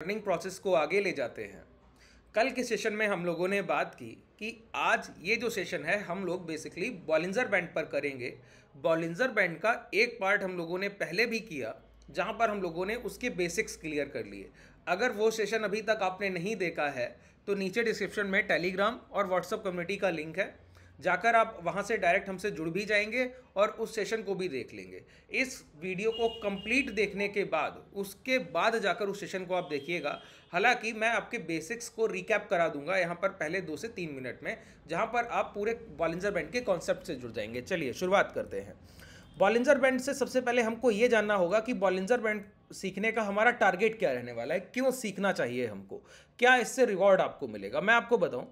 Learning process को आगे ले जाते हैं। कल के सेशन में हम लोगों ने बात की कि आज ये जो सेशन है हम लोग बेसिकली बॉलिंजर बैंड पर करेंगे। बॉलिंजर बैंड का एक पार्ट हम लोगों ने पहले भी किया जहाँ पर हम लोगों ने उसके बेसिक्स क्लियर कर लिए। अगर वो सेशन अभी तक आपने नहीं देखा है तो नीचे डिस्क्रिप्शन में टेलीग्राम और व्हाट्सएप कम्युनिटी का लिंक है, जाकर आप वहाँ से डायरेक्ट हमसे जुड़ भी जाएंगे और उस सेशन को भी देख लेंगे। इस वीडियो को कंप्लीट देखने के बाद उसके बाद जाकर उस सेशन को आप देखिएगा। हालांकि मैं आपके बेसिक्स को रिकैप करा दूंगा यहाँ पर पहले 2 से 3 मिनट में, जहाँ पर आप पूरे बॉलिंजर बैंड के कॉन्सेप्ट से जुड़ जाएंगे। चलिए शुरुआत करते हैं। बॉलिंजर बैंड से सबसे पहले हमको ये जानना होगा कि बॉलिंजर बैंड सीखने का हमारा टारगेट क्या रहने वाला है, क्यों सीखना चाहिए हमको, क्या इससे रिवॉर्ड आपको मिलेगा। मैं आपको बताऊं,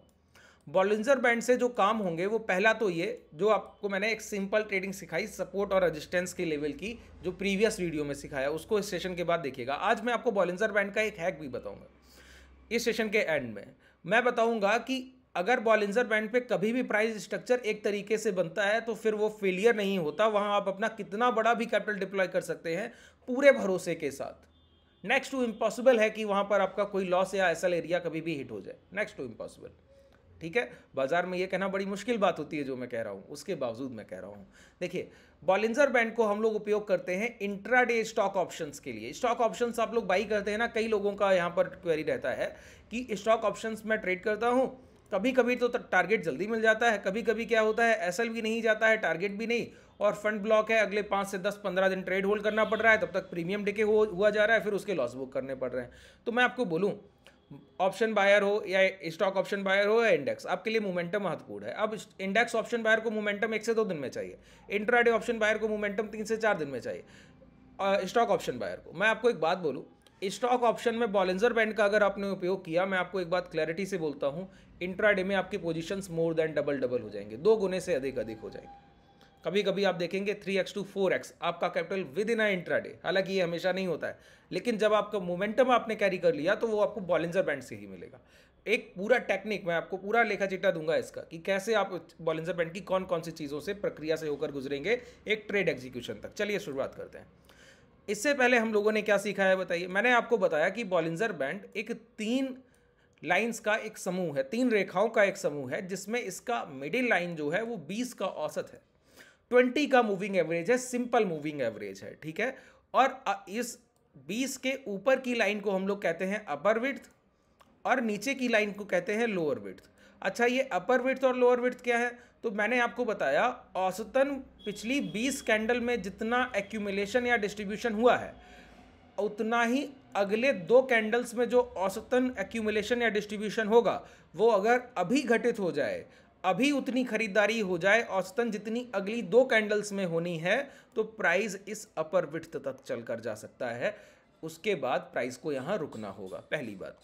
बॉलिंजर बैंड से जो काम होंगे वो पहला तो ये जो आपको मैंने एक सिंपल ट्रेडिंग सिखाई सपोर्ट और रेजिस्टेंस के लेवल की, जो प्रीवियस वीडियो में सिखाया उसको इस सेशन के बाद देखिएगा। आज मैं आपको बॉलिंजर बैंड का एक हैक भी बताऊंगा। इस सेशन के एंड में मैं बताऊंगा कि अगर बॉलिंजर बैंड पे कभी भी प्राइस स्ट्रक्चर एक तरीके से बनता है तो फिर वो फेलियर नहीं होता, वहां आप अपना कितना बड़ा भी कैपिटल डिप्लॉय कर सकते हैं पूरे भरोसे के साथ। नेक्स्ट टू इम्पॉसिबल है कि वहां पर आपका कोई लॉस या एसएल एरिया कभी भी हिट हो जाए, नेक्स्ट टू इम्पॉसिबल। ठीक है, बाजार में ये कहना बड़ी मुश्किल बात होती है जो मैं कह रहा हूँ, उसके बावजूद मैं कह रहा हूँ। देखिए, बॉलिंजर बैंड को हम लोग उपयोग करते हैं इंट्राडे स्टॉक ऑप्शंस के लिए। स्टॉक ऑप्शंस आप लोग बाई करते हैं ना, कई लोगों का यहाँ पर क्वेरी रहता है कि स्टॉक ऑप्शंस मैं ट्रेड करता हूँ, कभी कभी तो टारगेट जल्दी मिल जाता है, कभी कभी क्या होता है एसएल भी नहीं जाता है, टारगेट भी नहीं, और फंड ब्लॉक है, अगले 5 से 10-15 दिन ट्रेड होल्ड करना पड़ रहा है, तब तक प्रीमियम डिके हुआ जा रहा है, फिर उसके लॉस बुक करने पड़ रहे हैं। तो मैं आपको बोलूँ, ऑप्शन बायर हो या स्टॉक ऑप्शन बायर हो या इंडेक्स, आपके लिए मोमेंटम महत्वपूर्ण है। अब इंडेक्स ऑप्शन बायर को मोमेंटम 1 से 2 दिन में चाहिए, इंट्राडे ऑप्शन बायर को मोमेंटम 3 से 4 दिन में चाहिए। स्टॉक ऑप्शन बायर को मैं आपको एक बात बोलूं, स्टॉक ऑप्शन में बॉलिंजर बैंड का अगर आपने उपयोग किया, मैं आपको एक बात क्लैरिटी से बोलता हूं, इंट्राडे में आपकी पोजीशंस मोर देन डबल हो जाएंगे, 2 गुने से अधिक हो जाएंगे। कभी कभी आप देखेंगे 3x to 4x आपका कैपिटल विद इन इंट्राडे। हालांकि ये हमेशा नहीं होता है, लेकिन जब आपका मोमेंटम आपने कैरी कर लिया तो वो आपको बॉलिंजर बैंड से ही मिलेगा। एक पूरा टेक्निक मैं आपको पूरा लेखा चिट्ठा दूंगा इसका कि कैसे आप बॉलिंजर बैंड की कौन कौन सी चीज़ों से प्रक्रिया से होकर गुजरेंगे एक ट्रेड एग्जीक्यूशन तक। चलिए शुरुआत करते हैं। इससे पहले हम लोगों ने क्या सीखा है बताइए। मैंने आपको बताया कि बॉलिंजर बैंड एक 3 लाइंस का एक समूह है, 3 रेखाओं का एक समूह है, जिसमें इसका मिडिल लाइन जो है वो 20 का औसत है, 20 का मूविंग एवरेज है, सिंपल मूविंग एवरेज है। ठीक है, और इस 20 के ऊपर की लाइन को हम लोग कहते हैं अपर विड्थ और नीचे की लाइन को कहते हैं लोअर विड्थ। अच्छा, ये अपर विड्थ और लोअर विड्थ क्या है? तो मैंने आपको बताया औसतन पिछली 20 कैंडल में जितना एक्यूमुलेशन या डिस्ट्रीब्यूशन हुआ है, उतना ही अगले 2 कैंडल्स में जो औसतन एक्यूमुलेशन या डिस्ट्रीब्यूशन होगा, वो अगर अभी घटित हो जाए, अभी उतनी खरीदारी हो जाए औसतन जितनी अगली 2 कैंडल्स में होनी है, तो प्राइस इस अपर विड्थ तक चलकर जा सकता है। उसके बाद प्राइस को यहां रुकना होगा, पहली बात।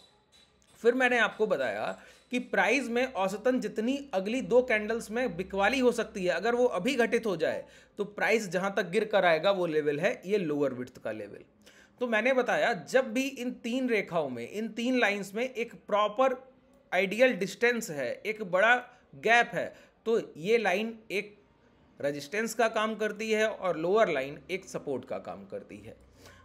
फिर मैंने आपको बताया कि प्राइस में औसतन जितनी अगली 2 कैंडल्स में बिकवाली हो सकती है, अगर वो अभी घटित हो जाए तो प्राइस जहां तक गिर कर आएगा वो लेवल है ये लोअर विड्थ का लेवल। तो मैंने बताया जब भी इन 3 रेखाओं में, इन 3 लाइंस में एक प्रॉपर आइडियल डिस्टेंस है, एक बड़ा गैप है, तो ये लाइन एक रेजिस्टेंस का काम करती है और लोअर लाइन एक सपोर्ट का काम करती है।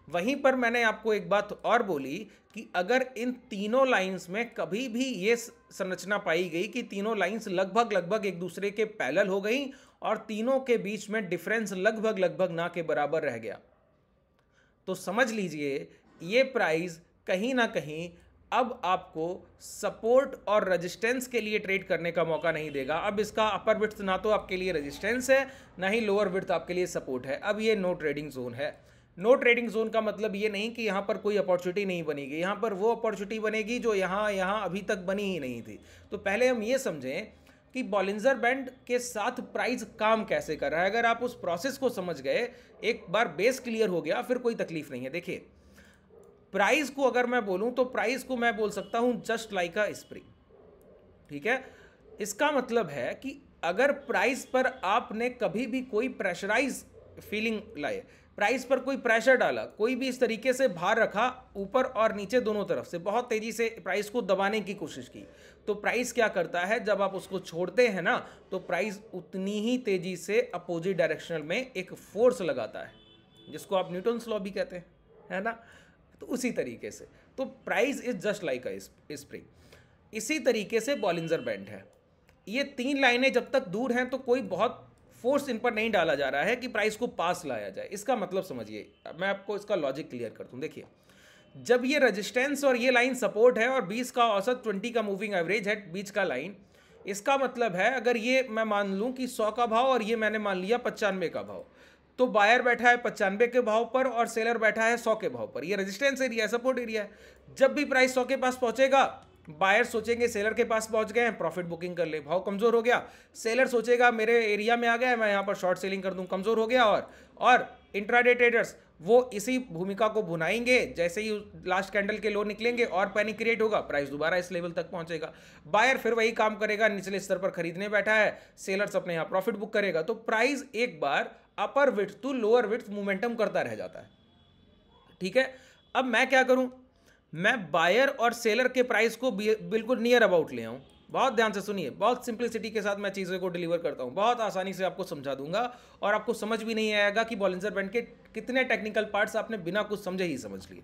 वहीं पर मैंने आपको एक बात और बोली कि अगर इन तीनों लाइंस में कभी भी ये संरचना पाई गई कि तीनों लाइंस लगभग एक दूसरे के पैरेलल हो गई और तीनों के बीच में डिफरेंस लगभग ना के बराबर रह गया, तो समझ लीजिए ये प्राइस कहीं ना कहीं अब आपको सपोर्ट और रेजिस्टेंस के लिए ट्रेड करने का मौका नहीं देगा। अब इसका अपर विड्थ ना तो आपके लिए रेजिस्टेंस है, ना ही लोअर विड्थ आपके लिए सपोर्ट है। अब ये नो ट्रेडिंग जोन है। नो ट्रेडिंग जोन का मतलब ये नहीं कि यहाँ पर कोई अपॉर्चुनिटी नहीं बनेगी, यहाँ पर वो अपॉर्चुनिटी बनेगी जो यहाँ अभी तक बनी ही नहीं थी। तो पहले हम ये समझें कि बॉलिंजर बैंड के साथ प्राइस काम कैसे कर रहा है। अगर आप उस प्रोसेस को समझ गए, एक बार बेस क्लियर हो गया, फिर कोई तकलीफ नहीं है। देखिए, प्राइस को अगर मैं बोलूं तो प्राइस को मैं बोल सकता हूं जस्ट लाइक अ स्प्रिंग। ठीक है, इसका मतलब है कि अगर प्राइस पर आपने कभी भी कोई प्रेशराइज फीलिंग लाए, प्राइस पर कोई प्रेशर डाला, कोई भी इस तरीके से भार रखा ऊपर और नीचे दोनों तरफ से, बहुत तेजी से प्राइस को दबाने की कोशिश की, तो प्राइस क्या करता है, जब आप उसको छोड़ते हैं ना, तो प्राइस उतनी ही तेजी से अपोजिट डायरेक्शनल में एक फोर्स लगाता है, जिसको आप न्यूटन्स लॉ भी कहते हैं, है ना। तो उसी तरीके से तो price is just like a spring. इसी तरीके से बॉलिंजर बैंड है। ये तीन लाइनें जब तक दूर हैं तो कोई बहुत फोर्स इन पर नहीं डाला जा रहा है कि प्राइस को पास लाया जाए। इसका मतलब समझिए, मैं आपको इसका लॉजिक क्लियर कर दूं। देखिए, जब ये रेजिस्टेंस और ये लाइन सपोर्ट है और 20 का औसत 20 का मूविंग एवरेज है बीच का लाइन, इसका मतलब है अगर ये मैं मान लूं कि 100 का भाव और ये मैंने मान लिया 95 का भाव, तो बायर बैठा है 95 के भाव पर और सेलर बैठा है 100 के भाव पर। ये रेजिस्टेंस एरिया है, सपोर्ट एरिया है। जब भी प्राइस 100 के पास पहुंचेगा, बायर सोचेंगे सेलर के पास पहुंच गए हैं, प्रॉफिट बुकिंग कर ले, भाव कमजोर हो गया। सेलर सोचेगा मेरे एरिया में आ गया है, मैं यहाँ पर शॉर्ट सेलिंग कर दूं, कमजोर हो गया। और इंट्राडे ट्रेडर्स वो इसी भूमिका को भुनाएंगे। जैसे ही लास्ट कैंडल के लो निकलेंगे और पैनिक क्रिएट होगा, प्राइस दोबारा इस लेवल तक पहुंचेगा। बायर फिर वही काम करेगा, निचले स्तर पर खरीदने बैठा है, सेलर्स अपने यहाँ प्रॉफिट बुक करेगा। तो प्राइस एक बार upper width to lower width momentum करता रह जाता है। ठीक है, अब मैं क्या करूं, मैं बायर और सेलर के प्राइस को बिल्कुल नियर अबाउट ले आऊं। बहुत ध्यान से सुनिए, बहुत सिंपलिसिटी के साथ मैं चीज़ों को डिलीवर करता हूं, बहुत आसानी से आपको समझा दूंगा और आपको समझ भी नहीं आएगा कि बॉलिंजर बैंड के कितने टेक्निकल पार्ट्स आपने बिना कुछ समझे ही समझ लिए।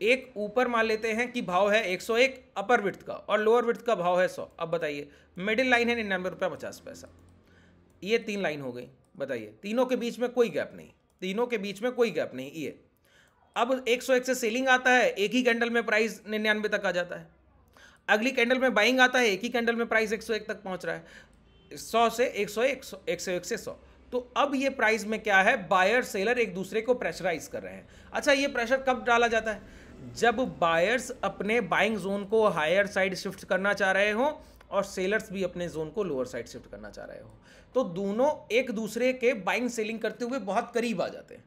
एक ऊपर मान लेते हैं कि भाव है 101 अपर विड्थ का और लोअर विड्थ का भाव है 100। अब बताइए, मिडिल लाइन है 99 रुपया 50 पैसा। ये तीन लाइन हो गई। बताइए, तीनों के बीच में कोई गैप नहीं, तीनों के बीच में कोई गैप नहीं। ये अब 101 से सेलिंग आता है, एक ही कैंडल में प्राइस 99 तक आ जाता है। अगली कैंडल में बाइंग आता है, एक ही कैंडल में प्राइस 101 तक पहुंच रहा है, 100 से 101, 101 से 100। तो अब ये प्राइस में क्या है, बायर सेलर एक दूसरे को प्रेशराइज कर रहे हैं। अच्छा, ये प्रेशर कब डाला जाता है, जब बायर्स अपने बाइंग जोन को हायर साइड शिफ्ट करना चाह रहे हो और सेलर्स भी अपने जोन को लोअर साइड शिफ्ट करना चाह रहे हो। तो दोनों एक दूसरे के बाइंग सेलिंग करते हुए बहुत करीब आ जाते हैं।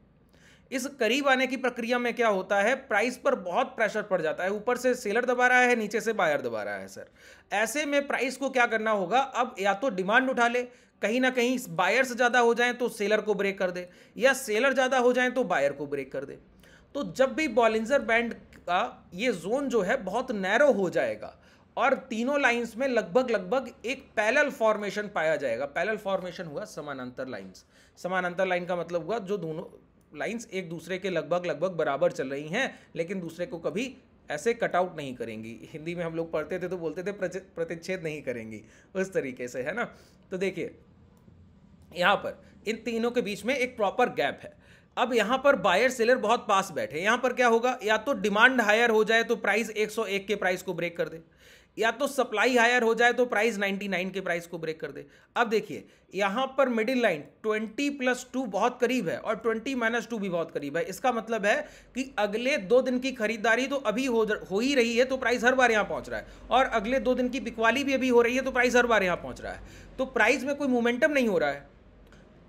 इस करीब आने की प्रक्रिया में क्या होता है, प्राइस पर बहुत प्रेशर पड़ जाता है। ऊपर से सेलर दबा रहा है, नीचे से बायर दबा रहा है। सर, ऐसे में प्राइस को क्या करना होगा, अब या तो डिमांड उठा ले, कहीं ना कहीं बायर्स ज़्यादा हो जाएं तो सेलर को ब्रेक कर दे, या सेलर ज़्यादा हो जाएं तो बायर को ब्रेक कर दे। तो जब भी बॉलिंजर बैंड का ये जोन जो है बहुत नैरो हो जाएगा और तीनों लाइंस में लगभग एक पैरेलल फॉर्मेशन पाया जाएगा। पैरेलल फॉर्मेशन हुआ समानांतर लाइंस। समानांतर लाइन का मतलब हुआ जो दोनों लाइंस एक दूसरे के लगभग बराबर चल रही हैं, लेकिन दूसरे को कभी ऐसे कटआउट नहीं करेंगी। हिंदी में हम लोग पढ़ते थे तो बोलते थे प्रतिच्छेद नहीं करेंगी, उस तरीके से, है ना। तो देखिए, यहाँ पर इन तीनों के बीच में एक प्रॉपर गैप है। अब यहाँ पर बायर सेलर बहुत पास बैठे, यहाँ पर क्या होगा, या तो डिमांड हायर हो जाए तो प्राइस 101 के प्राइस को ब्रेक कर दे, या तो सप्लाई हायर हो जाए तो प्राइस 99 के प्राइस को ब्रेक कर दे। अब देखिए, यहां पर मिडिल लाइन 20+2 बहुत करीब है और 20-2 भी बहुत करीब है। इसका मतलब है कि अगले 2 दिन की खरीदारी तो अभी हो ही रही है, तो प्राइस हर बार यहां पहुंच रहा है, और अगले 2 दिन की बिकवाली भी अभी हो रही है, तो प्राइस हर बार यहां पहुंच रहा है। तो प्राइस में कोई मोमेंटम नहीं हो रहा है।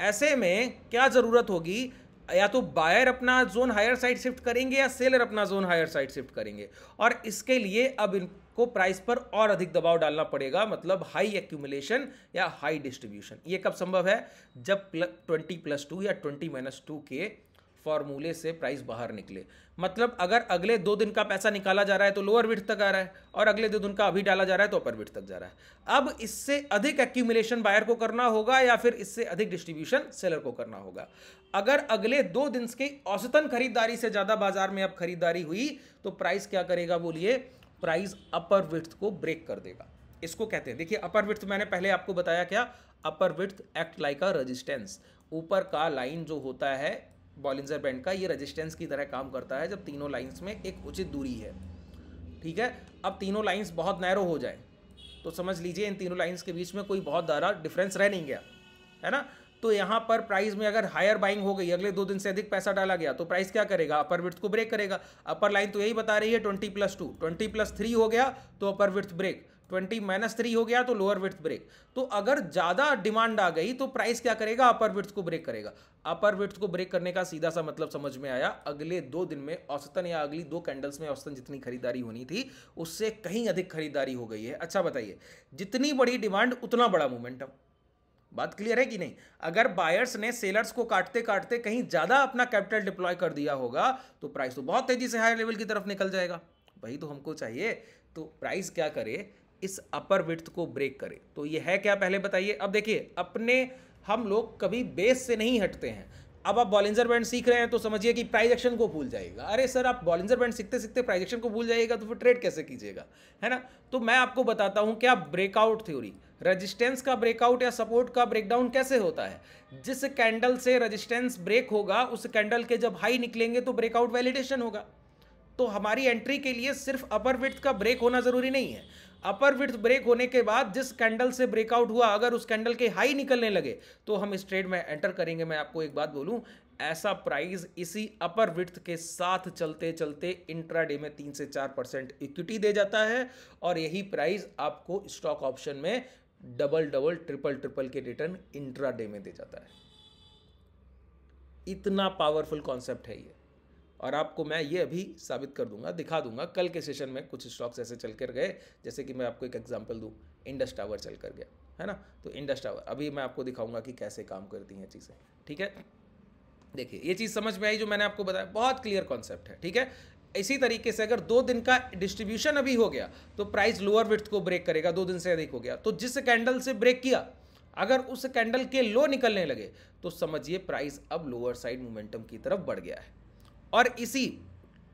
ऐसे में क्या जरूरत होगी, या तो बायर अपना जोन हायर साइड शिफ्ट करेंगे या सेलर अपना जोन हायर साइड शिफ्ट करेंगे, और इसके लिए अब इनको प्राइस पर और अधिक दबाव डालना पड़ेगा, मतलब हाई एक्यूमुलेशन या हाई डिस्ट्रीब्यूशन। ये कब संभव है, जब 20+2 या 20-2 के फॉर्मूले से प्राइस बाहर निकले। मतलब अगर अगले 2 दिन का पैसा निकाला जा रहा है तो लोअर विड्थ तक आ रहा है, और अगले 2 दिन का अभी डाला जा रहा है तो अपर विड्थ तक जा रहा है। अब इससे अधिक एक्यूमुलेशन बायर को करना होगा या फिर इससे अधिक डिस्ट्रीब्यूशन सेलर को करना होगा। अगर अगले 2 दिन की औसतन खरीदारी से ज्यादा बाजार में अब खरीदारी हुई तो प्राइस क्या करेगा, बोलिए, प्राइस अपर विड्थ को ब्रेक कर देगा। इसको कहते हैं, देखिए, अपर विड्थ मैंने पहले आपको बताया क्या, upper width act like a resistance. ऊपर का लाइन जो होता है बॉलिंजर बैंड का, ये रेजिस्टेंस की तरह काम करता है जब तीनों लाइंस में एक उचित दूरी है। ठीक है, अब तीनों लाइंस बहुत नैरो हो जाए तो समझ लीजिए इन तीनों लाइंस के बीच में कोई बहुत ज़्यादा डिफरेंस रह नहीं गया, है ना। तो यहाँ पर प्राइस में अगर हायर बाइंग हो गई, अगले 2 दिन से अधिक पैसा डाला गया, तो प्राइस क्या करेगा, अपर विड्थ को ब्रेक करेगा। अपर लाइन तो यही बता रही है 20+2, 20+3 हो गया तो अपर विड्थ ब्रेक, 20-3 हो गया तो लोअर विड्थ ब्रेक। तो अगर ज़्यादा डिमांड आ गई तो प्राइस क्या करेगा, अपर विड्थ को ब्रेक करेगा। अपर विड्थ को ब्रेक करने का सीधा सा मतलब समझ में आया, अगले 2 दिन में औसतन या अगली 2 कैंडल्स में औसतन जितनी खरीदारी होनी थी उससे कहीं अधिक खरीदारी हो गई है। अच्छा बताइए, जितनी बड़ी डिमांड उतना बड़ा मोमेंटम। बात क्लियर है कि नहीं। अगर बायर्स ने सेलर्स को काटते काटते कहीं ज्यादा अपना कैपिटल डिप्लॉय कर दिया होगा तो प्राइस तो बहुत तेजी से हायर लेवल की तरफ निकल जाएगा। वही तो हमको चाहिए। तो प्राइस क्या करे, इस अपर विड्थ को ब्रेक करे। तो ये है क्या, पहले बताइए। अब देखिए, अपने हम लोग कभी बेस से नहीं हटते हैं। अब आप बॉलिंजर बैंड सीख रहे हैं तो समझिए कि प्राइस एक्शन को भूल जाएगा। अरे सर, आप बॉलिंजर बैंड सीखते सीखते प्राइस एक्शन को भूल जाइएगा तो फिर ट्रेड कैसे कीजिएगा, है ना। तो मैं आपको बताता हूं क्या ब्रेकआउट थ्योरी, रेजिस्टेंस का ब्रेकआउट या सपोर्ट का ब्रेकडाउन कैसे होता है। जिस कैंडल से रेजिस्टेंस ब्रेक होगा उस कैंडल के जब हाई निकलेंगे तो ब्रेकआउट वैलिडेशन होगा। तो हमारी एंट्री के लिए सिर्फ अपर विड्थ का ब्रेक होना जरूरी नहीं है। अपर विड्थ ब्रेक होने के बाद जिस कैंडल से ब्रेकआउट हुआ अगर उस कैंडल के हाई निकलने लगे तो हम इस ट्रेड में एंटर करेंगे। मैं आपको एक बात बोलूं, ऐसा प्राइस इसी अपर विड्थ के साथ चलते चलते इंट्राडे में 3 से 4% इक्विटी दे जाता है और यही प्राइस आपको स्टॉक ऑप्शन में डबल डबल ट्रिपल ट्रिपल के रिटर्न इंट्राडे में दे जाता है। इतना पावरफुल कॉन्सेप्ट है ये, और आपको मैं ये अभी साबित कर दूंगा, दिखा दूंगा। कल के सेशन में कुछ स्टॉक्स ऐसे चल कर गए, जैसे कि मैं आपको एक एग्जांपल दूं, इंडस टावर चल कर गया, है ना। तो इंडस टावर अभी मैं आपको दिखाऊंगा कि कैसे काम करती हैं चीज़ें, ठीक है। देखिए ये चीज़ समझ में आई जो मैंने आपको बताया, बहुत क्लियर कॉन्सेप्ट है, ठीक है। इसी तरीके से अगर 2 दिन का डिस्ट्रीब्यूशन अभी हो गया तो प्राइस लोअर विड्थ को ब्रेक करेगा। 2 दिन से अधिक हो गया तो जिस कैंडल से ब्रेक किया अगर उस कैंडल के लो निकलने लगे तो समझिए प्राइस अब लोअर साइड मोमेंटम की तरफ बढ़ गया है। और इसी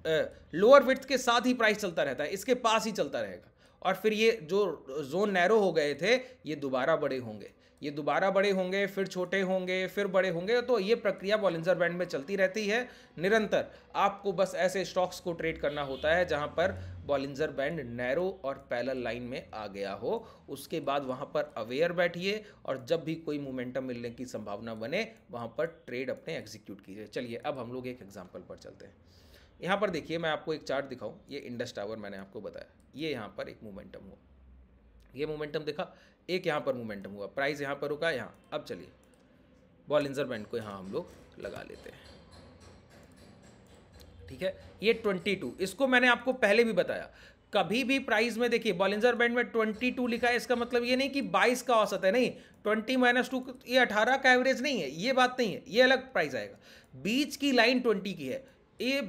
लोअर विड्थ के साथ ही प्राइस चलता रहता है, इसके पास ही चलता रहेगा। और फिर ये जो जोन नैरो हो गए थे ये दोबारा बड़े होंगे, ये दोबारा बड़े होंगे, फिर छोटे होंगे, फिर बड़े होंगे। तो ये प्रक्रिया बॉलिंजर बैंड में चलती रहती है निरंतर। आपको बस ऐसे स्टॉक्स को ट्रेड करना होता है जहां पर बॉलिंजर बैंड नैरो और पैरेलल लाइन में आ गया हो। उसके बाद वहां पर अवेयर बैठिए और जब भी कोई मोमेंटम मिलने की संभावना बने वहां पर ट्रेड अपने एग्जीक्यूट कीजिए। चलिए अब हम लोग एक एग्जाम्पल पर चलते हैं। यहाँ पर देखिए मैं आपको एक चार्ट दिखाऊं, ये इंडस टावर मैंने आपको बताया, ये यहाँ पर एक मोमेंटम हुआ, ये मोमेंटम देखा, एक यहाँ पर मोमेंटम हुआ, प्राइस यहाँ पर रुका यहाँ। अब चलिए बॉलिंजर बैंड को यहाँ हम लोग लगा लेते हैं, ठीक है। ये 22, इसको मैंने आपको पहले भी बताया, कभी भी प्राइस में देखिए बॉलिंजर बैंड में 22 लिखा है, इसका मतलब ये नहीं कि 22 का औसत है, नहीं, 20 - 2 ये 18 का एवरेज नहीं है, ये बात नहीं है, ये अलग प्राइस आएगा। बीच की लाइन 20 की है, ये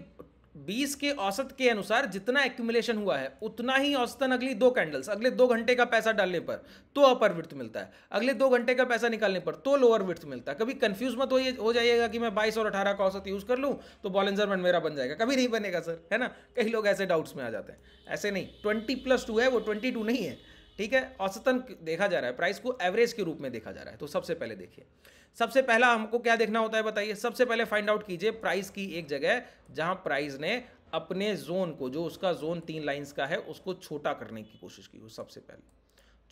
20 के औसत के अनुसार जितना एक्यूमुलेशन हुआ है उतना ही औसतन अगली 2 कैंडल्स, अगले 2 घंटे का पैसा डालने पर तो अपर विड्थ मिलता है, अगले 2 घंटे का पैसा निकालने पर तो लोअर विड्थ मिलता है। कभी कंफ्यूज मत हो जाइएगा कि मैं 22 और 18 का औसत यूज कर लूं तो बॉलिंजर बैंड मेरा बन जाएगा, कभी नहीं बनेगा सर, है ना। कई लोग ऐसे डाउट्स में आ जाते हैं, ऐसे नहीं। 20+2 है वो 22 नहीं है, ठीक है। औसतन देखा जा रहा है, प्राइस को एवरेज के रूप में देखा जा रहा है। तो सबसे पहले देखिए, सबसे पहला हमको क्या देखना होता है बताइए। सबसे पहले फाइंड आउट कीजिए प्राइस की एक जगह जहां प्राइस ने अपने जोन को, जो उसका जोन 3 लाइंस का है, उसको छोटा करने की कोशिश की हो। सबसे पहले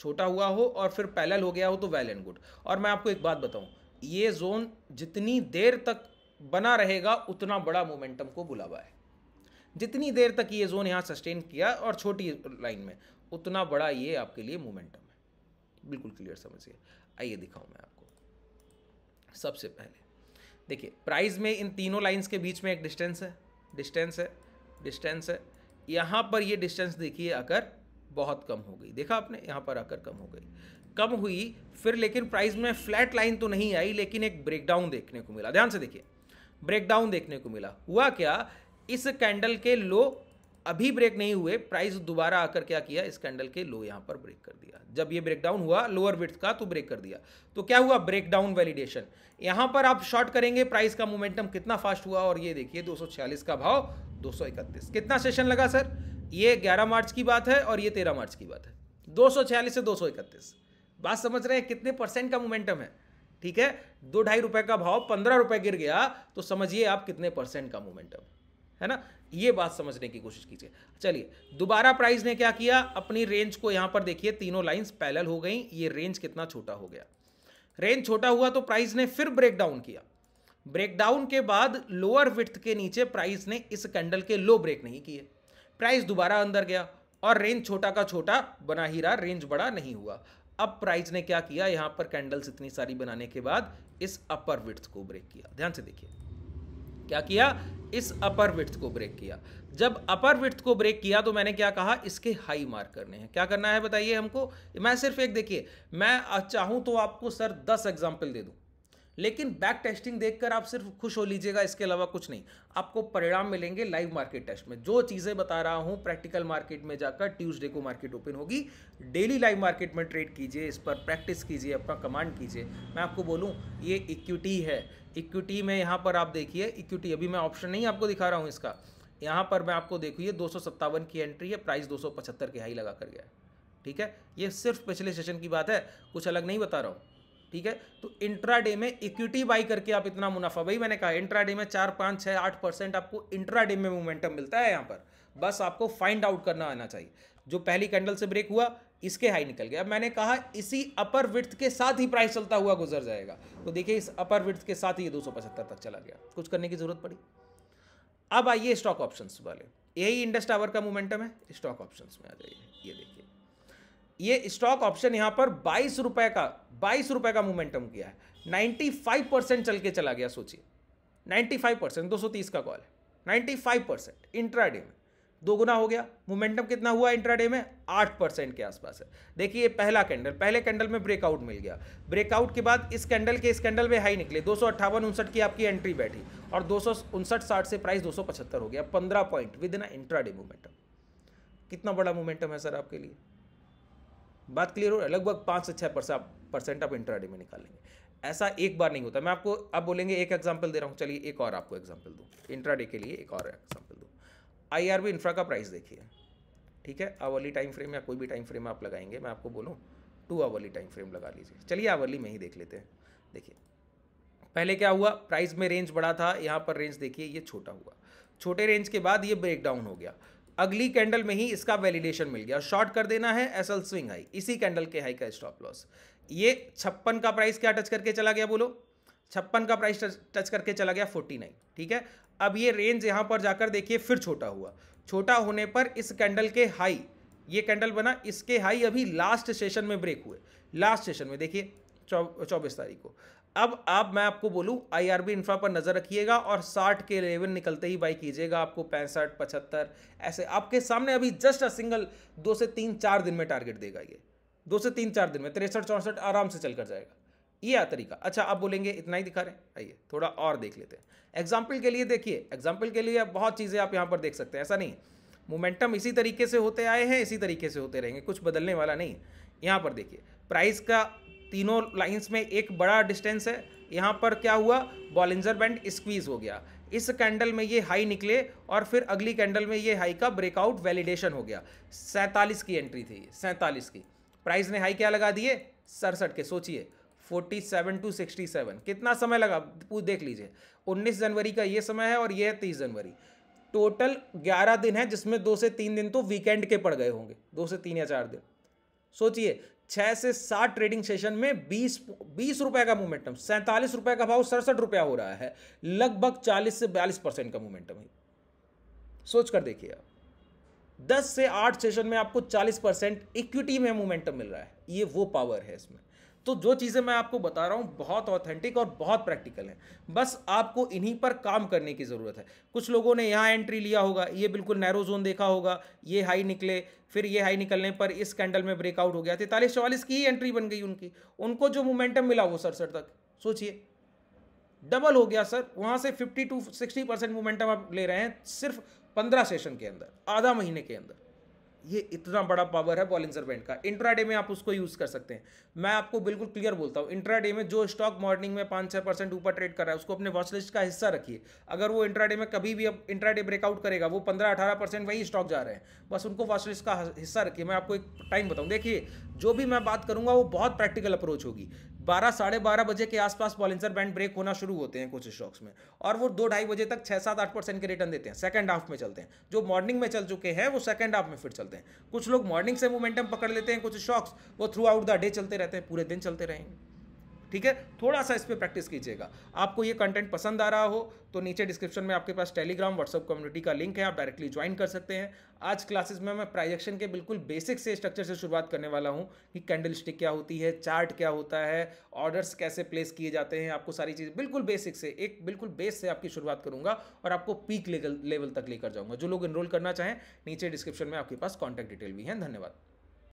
छोटा हुआ हो और फिर पैरेलल हो गया हो तो वेल एंड गुड। और मैं आपको एक बात बताऊं, ये जोन जितनी देर तक बना रहेगा उतना बड़ा मोमेंटम को बुलावा है। जितनी देर तक ये जोन यहाँ सस्टेन किया और छोटी लाइन में, उतना बड़ा ये आपके लिए मोमेंटम है। बिल्कुल क्लियर समझिए। आइए दिखाऊं मैं आपको। सबसे पहले देखिए प्राइस में इन तीनों लाइंस के बीच में एक डिस्टेंस है, डिस्टेंस है, डिस्टेंस है। यहाँ पर ये डिस्टेंस देखिए आकर बहुत कम हो गई, देखा आपने, यहाँ पर आकर कम हो गई, कम हुई। फिर लेकिन प्राइस में फ्लैट लाइन तो नहीं आई, लेकिन एक ब्रेकडाउन देखने को मिला। ध्यान से देखिए, ब्रेकडाउन देखने को मिला। हुआ क्या, इस कैंडल के लो अभी ब्रेक नहीं हुए, प्राइस दोबारा आकर क्या किया, इस कैंडल के लो यहाँ पर ब्रेक कर दिया। जब ये ब्रेकडाउन हुआ लोअर विड्थ का तो ब्रेक कर दिया। तो क्या हुआ, ब्रेकडाउन वैलिडेशन। यहाँ पर आप शॉर्ट करेंगे, प्राइस का मोमेंटम कितना फास्ट हुआ, और ये देखिए 246 का भाव 231। कितना सेशन लगा सर, ये 11 मार्च की बात है और ये 13 मार्च की बात है। 246 से 231, बात समझ रहे हैं कितने % का मोमेंटम है, ठीक है। 2-2.5 रुपए का भाव 15 रुपए गिर गया तो समझिए आप कितने % का मोमेंटम है ना। ये बात समझने की कोशिश कीजिए। चलिए दोबारा प्राइस ने क्या किया, अपनी रेंज को यहां पर देखिए, तीनों लाइंस पैरेलल हो गई, ये रेंज कितना छोटा हो गया। रेंज छोटा हुआ तो प्राइस ने फिर ब्रेकडाउन किया। ब्रेकडाउन के बाद लोअर विड्थ के नीचे प्राइस ने इस कैंडल के लो ब्रेक नहीं किए, प्राइस दोबारा अंदर गया और रेंज छोटा का छोटा बना ही रहा, रेंज बड़ा नहीं हुआ। अब प्राइस ने क्या किया, यहां पर कैंडल्स इतनी सारी बनाने के बाद इस अपर विड्थ को ब्रेक किया। ध्यान से देखिए क्या किया, इस अपर विड्थ को ब्रेक किया। जब अपर विड्थ को ब्रेक किया तो मैंने क्या कहा, इसके हाई मार्क करने हैं। क्या करना है बताइए हमको, मैं सिर्फ एक, देखिए मैं चाहूं तो आपको सर 10 एग्जांपल दे दूं, लेकिन बैक टेस्टिंग देखकर आप सिर्फ खुश हो लीजिएगा, इसके अलावा कुछ नहीं। आपको परिणाम मिलेंगे लाइव मार्केट टेस्ट में। जो चीज़ें बता रहा हूँ प्रैक्टिकल मार्केट में जाकर, ट्यूसडे को मार्केट ओपन होगी, डेली लाइव मार्केट में ट्रेड कीजिए, इस पर प्रैक्टिस कीजिए, अपना कमांड कीजिए। मैं आपको बोलूँ ये इक्विटी है, इक्विटी में यहाँ पर आप देखिए, इक्विटी अभी मैं ऑप्शन नहीं आपको दिखा रहा हूँ इसका, यहाँ पर मैं आपको देखिए 257 की एंट्री है, प्राइस 275 के हाई लगा कर गया है। ठीक है, ये सिर्फ पिछले सेशन की बात है, कुछ अलग नहीं बता रहा हूँ। ठीक है, तो इंट्राडे में इक्विटी बाई करके आप इतना मुनाफा, भाई मैंने कहा इंट्राडे में 4, 5, 6, 8% आपको इंट्राडे में मोमेंटम मिलता है। यहाँ पर बस आपको फाइंड आउट करना आना चाहिए। जो पहली कैंडल से ब्रेक हुआ, इसके हाई निकल गया। मैंने कहा इसी अपर विड्थ के साथ ही प्राइस चलता हुआ गुजर जाएगा। तो देखिए इस अपर विड्थ के साथ ही ये 275 तक चला गया, कुछ करने की जरूरत पड़ी। अब आइए स्टॉक ऑप्शंस वाले, यही इंडस टावर का मोमेंटम है। स्टॉक ऑप्शंस में आ जाइए, ये देखिए ये स्टॉक ऑप्शन यहाँ पर 22 रुपए का मोमेंटम किया है। 95% चल के चला गया, सोचिए 95%, 230 का कॉल है, 95% इंट्राडे में दोगुना हो गया। मोमेंटम कितना हुआ इंट्राडे में? 8% के आसपास है। देखिए पहला कैंडल, पहले कैंडल में ब्रेकआउट मिल गया, ब्रेकआउट के बाद इस कैंडल में हाई निकले, 258-59 की आपकी एंट्री बैठी और 259-60 से प्राइस 275 हो गया, 15 point with in intraday momentum. कितना बड़ा मोमेंटम है सर आपके लिए? बात क्लियर हो रहा है? लगभग 5 से 6% आप इंट्राडे में निकालेंगे। ऐसा एक बार नहीं होता। मैं आपको अब बोलेंगे एक एग्जांपल दे रहा हूँ, चलिए एक और आपको एग्जांपल दूँ इंट्राडे के लिए, एक और एग्जांपल दूँ। IRB इंफ्रा का प्राइस देखिए, ठीक है, आवरली टाइम फ्रेम या कोई भी टाइम फ्रेम आप लगाएंगे, मैं आपको बोलूँ 2 आवरली टाइम फ्रेम लगा लीजिए। चलिए आवरली में ही देख लेते हैं। देखिए पहले क्या हुआ, प्राइस में रेंज बड़ा था, यहाँ पर रेंज देखिए ये छोटा हुआ, छोटे रेंज के बाद ये ब्रेक डाउन हो गया। अगली कैंडल में ही इसका वैलिडेशन मिल गया, शॉर्ट कर देना है, एसएल स्विंग हाई, इसी कैंडल के हाई का स्टॉप लॉस। ये 56 का प्राइस क्या टच करके चला गया, बोलो 56 का प्राइस टच करके चला गया 49। ठीक है, अब ये रेंज यहाँ पर जाकर देखिए फिर छोटा हुआ, छोटा होने पर इस कैंडल के हाई, ये कैंडल बना, इसके हाई अभी लास्ट सेशन में ब्रेक हुए, लास्ट सेशन में देखिए 24 तारीख को। अब मैं आपको बोलूं IRB इंफ्रा पर नजर रखिएगा और 60 के लेवल निकलते ही बाई कीजिएगा। आपको 65, 75 ऐसे आपके सामने अभी जस्ट अ सिंगल 2 से 3-4 दिन में टारगेट देगा। ये 2 से 3-4 दिन में 63-64 आराम से चल कर जाएगा, ये तरीका। अच्छा आप बोलेंगे इतना ही दिखा रहे हैं, आइए थोड़ा और देख लेते हैं। एग्जाम्पल के लिए देखिए, एग्जाम्पल के लिए बहुत चीज़ें आप यहाँ पर देख सकते हैं, ऐसा नहीं मोमेंटम इसी तरीके से होते आए हैं, इसी तरीके से होते रहेंगे, कुछ बदलने वाला नहीं। यहाँ पर देखिए प्राइस का तीनों लाइंस में एक बड़ा डिस्टेंस है। यहाँ पर क्या हुआ, बॉलिंजर बैंड स्क्वीज हो गया, इस कैंडल में ये हाई निकले और फिर अगली कैंडल में ये हाई का ब्रेकआउट वैलिडेशन हो गया। 47 की एंट्री थी, 47 की, प्राइस ने हाई क्या लगा दिए 67 के, सोचिए 47 to 67, कितना समय लगा देख लीजिए। 19 जनवरी का ये समय है और ये है 30 जनवरी, टोटल 11 दिन है, जिसमें 2 से 3 दिन तो वीकेंड के पड़ गए होंगे, 2 से 3 या 4 दिन। सोचिए 6 से 7 ट्रेडिंग सेशन में 20 रुपए का मोमेंटम, 47 रुपए का भाव 67 रुपया हो रहा है, लगभग 40 से 42% का मोमेंटम है। सोच कर देखिए आप, 10 से 8 सेशन में आपको 40% इक्विटी में मोमेंटम मिल रहा है, ये वो पावर है इसमें। तो जो चीज़ें मैं आपको बता रहा हूँ बहुत ऑथेंटिक और बहुत प्रैक्टिकल हैं, बस आपको इन्हीं पर काम करने की ज़रूरत है। कुछ लोगों ने यहाँ एंट्री लिया होगा, ये बिल्कुल नैरो जोन देखा होगा, ये हाई निकले, फिर ये हाई निकलने पर इस कैंडल में ब्रेकआउट हो गया, 43-44 की ही एंट्री बन गई उनकी, उनको जो मोमेंटम मिला वो 67 तक, सोचिए डबल हो गया सर। वहाँ से 50 to 60% मोमेंटम आप ले रहे हैं सिर्फ 15 सेशन के अंदर, आधा महीने के अंदर। ये इतना बड़ा पावर है बॉलिंजर बैंड का। इंट्राडे में आप उसको यूज़ कर सकते हैं। मैं आपको बिल्कुल क्लियर बोलता हूँ, इंट्राडे में जो स्टॉक मॉर्निंग में 5-6% ऊपर ट्रेड कर रहा है उसको अपने वॉच लिस्ट का हिस्सा रखिए। अगर वो इंट्राडे में कभी भी अब इंट्राडे ब्रेकआउट करेगा, वो 15-18% वही स्टॉक जा रहे हैं, बस उनको वॉच लिस्ट का हिस्सा रखिए। मैं आपको एक टाइम बताऊँ, देखिए जो भी मैं बात करूँगा वो बहुत प्रैक्टिकल अप्रोच होगी। 12-12:30 बजे के आसपास बॉलिंजर बैंड ब्रेक होना शुरू होते हैं कुछ स्टॉक्स में, और वो 2-2:30 बजे तक 6-7-8% के रिटर्न देते हैं, सेकंड हाफ में चलते हैं। जो मॉर्निंग में चल चुके हैं वो सेकंड हाफ में फिर चलते हैं। कुछ लोग मॉर्निंग से मोमेंटम पकड़ लेते हैं, कुछ स्टॉक्स वो थ्रू आउट द डे चलते रहते हैं, पूरे दिन चलते रहेंगे। ठीक है, थोड़ा सा इस पर प्रैक्टिस कीजिएगा। आपको ये कंटेंट पसंद आ रहा हो तो नीचे डिस्क्रिप्शन में आपके पास टेलीग्राम व्हाट्सएप कम्युनिटी का लिंक है, आप डायरेक्टली ज्वाइन कर सकते हैं। आज क्लासेस में मैं प्राइजेक्शन के बिल्कुल बेसिक से स्ट्रक्चर से शुरुआत करने वाला हूँ कि कैंडल स्टिक क्या होती है, चार्ट क्या होता है, ऑर्डर्स कैसे प्लेस किए जाते हैं, आपको सारी चीज़ बिल्कुल बेसिक से, एक बिल्कुल बेस से आपकी शुरुआत करूँगा और आपको पीक लेवल तक लेकर जाऊँगा। जो लोग एनरोल करना चाहें नीचे डिस्क्रिप्शन में आपके पास कॉन्टैक्ट डिटेल भी है। धन्यवाद।